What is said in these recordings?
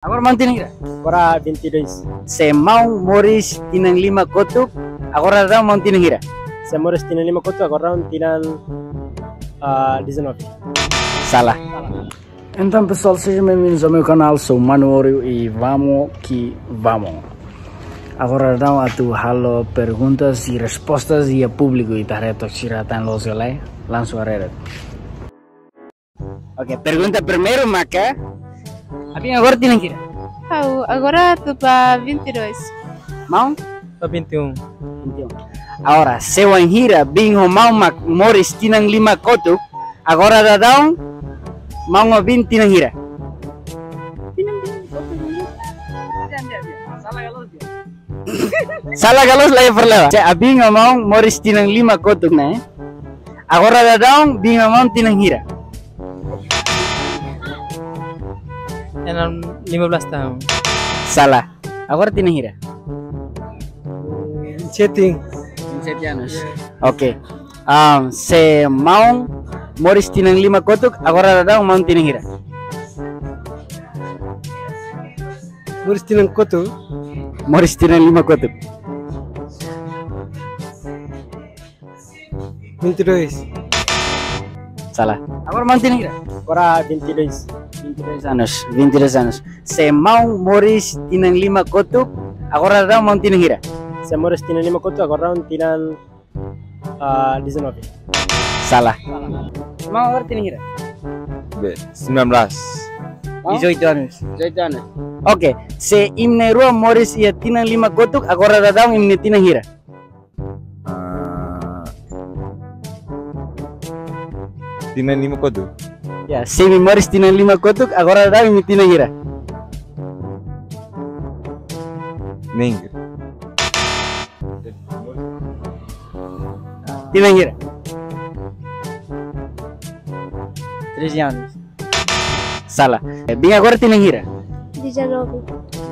Agora mantineira. Agora 22. Se mau moris tinang 5 kotuk, agora dá mantineira. Se Amores tinha 5 koto, agora tinham 19. Salah. Então pessoal, sejam bem-vindos ao meu canal, sou o Mano Orio e vamos que vamos. Agora dá a tu halo perguntas e respostas e a público e tarefa siratan los oleh langsung areret. Ok, pergunta primeiro, Maca. Abi agora tinang kira? Agora tu para 22. Mau? Para 21. 21. Agora, se o anhira bingo mau mak moris tinang 5 kotuk, agora dadão mau ngobin tinang hira. Salah galos lagi perlewa. Se abingo mau moris tinang 5 kotuk né? Agora dadão bingo mau tinang hira. Enam 15 tahun. Salah. Agora tinang hira. 7 anos. Ok. Se mau moris tinang 5 kotuk, agora dadão mau tinang hira. Muris tinang koto. Moris tinang 5 kotuk. 22. Salah. Agora mau tinang hira. Agora 22. 22 anos. 22 anos. Se mau moris tinang 5 kotuk, agora dadão mau tinang hira. Se Amores tinha 5 koto, agora tinham 19. Salah. Mau agora tinang hira. 19. 18 anos. 18 anos. Ok. Se imne rua moris ia tinang 5 kotuk, agora dadão imne tinang hira. Tina 5 kodo. Ya, se mi moris tinang 5 kotuk, agora dadão imne tinang hira. Ning. Tinang hira. 13 anos. Salah. Bing agora tinang hira. 19.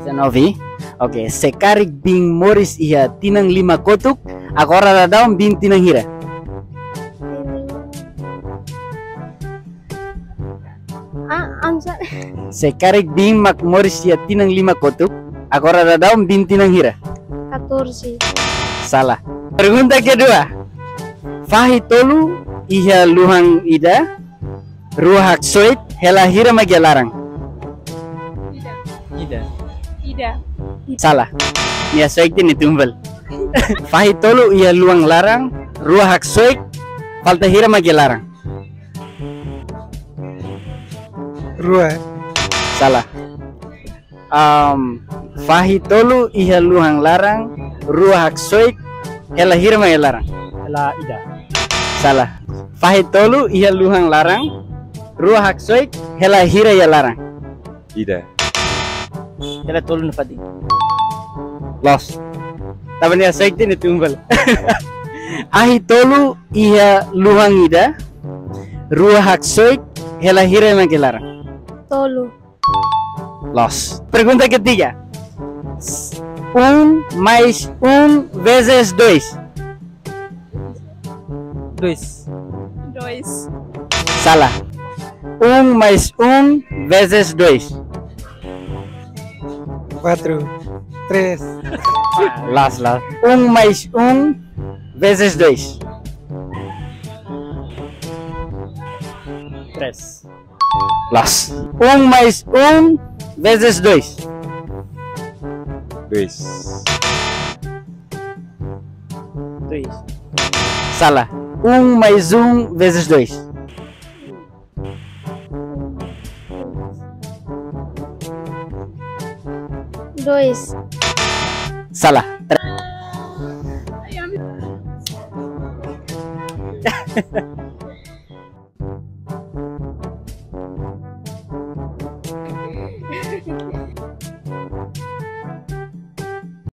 19. Ok. Se karik bing moris ia tinang 5 kotuk, agora dadão bing tinang hira. Answer. Se karik bing mak moris ia tinang 5 kotuk, agora dadão bing tinang hira. 14. Salah. Pergunta kedua. Fahi tolu ia luhang ida, ruhak soit hela hira magialarang. Ida. Salah. Ya soit ini tumbal. Fahi tolu ia luang larang, ruhak soit falta hira magialarang. Rua. Salah. Fahi tolu ia luhang larang, ruhak soit hela hira magialarang. Ela Ida. Salah. Fahi tolu ia luhang larang, ruhak soit hela hira ya larang. Ida. Hela tolu na fadi. Lost. Taban ya soit ini tumbal. Ahi tolu ia luhang ida, ruhak soit hela hira magialarang. Tolu. Lost. Pergunta ketiga. Mais vezes 2. 2. Salah. Mais vezes 2. 4. 3. Last. Mais vezes 2. 3. Last. Mais vezes 2. 2. 3. Salah. Mais vezes 2. 2. Salah.